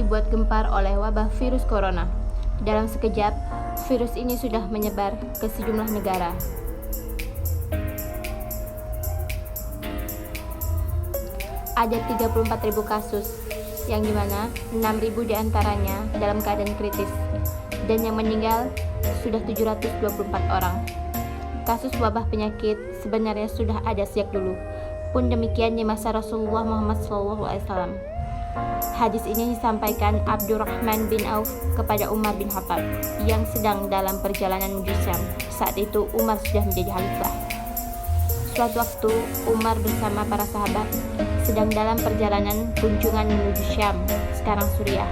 dibuat gempar oleh wabah virus corona. Dalam sekejap, virus ini sudah menyebar ke sejumlah negara. Ada 34.000 kasus, yang dimana 6.000 diantaranya dalam keadaan kritis, dan yang meninggal sudah 724 orang. Kasus wabah penyakit sebenarnya sudah ada sejak dulu, pun demikian di masa Rasulullah Muhammad SAW. Hadis ini disampaikan Abdurrahman bin Auf kepada Umar bin Khattab yang sedang dalam perjalanan menuju Syam. Saat itu Umar sudah menjadi khalifah. Suatu waktu Umar bersama para sahabat sedang dalam perjalanan kunjungan menuju Syam, sekarang Suriah.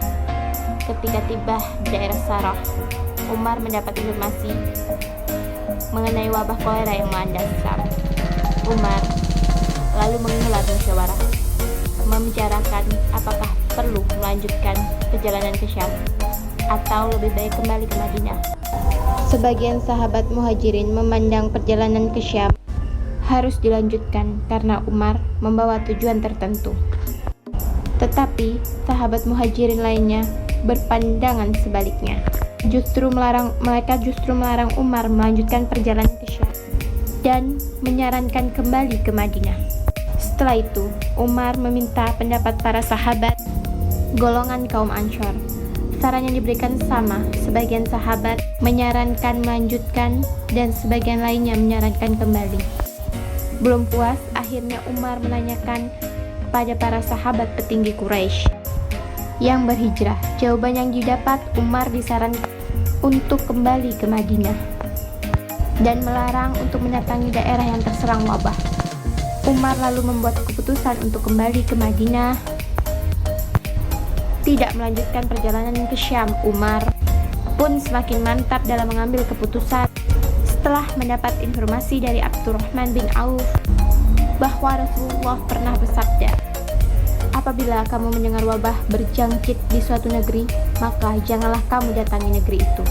Ketika tiba di daerah Sarah, Umar mendapat informasi mengenai wabah kolera yang melanda Syam. Umar lalu menggelar musyawarah, membicarakan apakah perlu melanjutkan perjalanan ke Syam atau lebih baik kembali ke Madinah. Sebagian sahabat Muhajirin memandang perjalanan ke Syam harus dilanjutkan karena Umar membawa tujuan tertentu. Tetapi sahabat Muhajirin lainnya berpandangan sebaliknya. Mereka justru melarang Umar melanjutkan perjalanan ke Syam dan menyarankan kembali ke Madinah. Setelah itu, Umar meminta pendapat para sahabat golongan kaum Ansor. Saran yang diberikan sama, sebagian sahabat menyarankan melanjutkan dan sebagian lainnya menyarankan kembali. Belum puas, akhirnya Umar menanyakan kepada para sahabat petinggi Quraisy yang berhijrah. Jawaban yang didapat, Umar disarankan untuk kembali ke Madinah dan melarang untuk mendatangi daerah yang terserang wabah. Umar lalu membuat keputusan untuk kembali ke Madinah, tidak melanjutkan perjalanan ke Syam. Umar pun semakin mantap dalam mengambil keputusan setelah mendapat informasi dari Abdurrahman bin Auf bahwa Rasulullah pernah bersabda, "Apabila kamu mendengar wabah berjangkit di suatu negeri, maka janganlah kamu datangi negeri itu.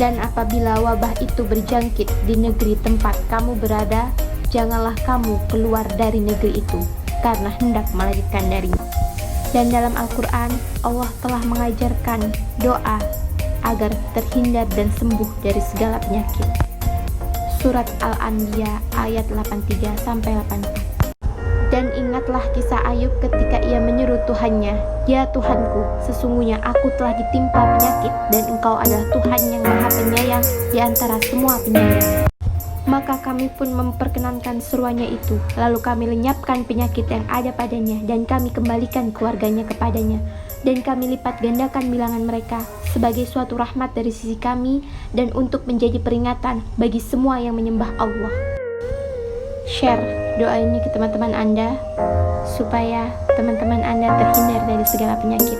Dan apabila wabah itu berjangkit di negeri tempat kamu berada, janganlah kamu keluar dari negeri itu karena hendak melarikan darinya." Dan dalam Al-Quran, Allah telah mengajarkan doa agar terhindar dan sembuh dari segala penyakit. Surat Al-Anbiya ayat 83-84. Dan ingatlah kisah Ayub ketika ia menyeru Tuhannya, "Ya Tuhanku, sesungguhnya aku telah ditimpa penyakit dan Engkau adalah Tuhan yang Maha Penyayang di antara semua penyayang." Maka kami pun memperkenankan seruannya itu, lalu kami lenyapkan penyakit yang ada padanya dan kami kembalikan keluarganya kepadanya, dan kami lipat gandakan bilangan mereka sebagai suatu rahmat dari sisi kami dan untuk menjadi peringatan bagi semua yang menyembah Allah. Share doa ini ke teman-teman Anda supaya teman-teman Anda terhindar dari segala penyakit.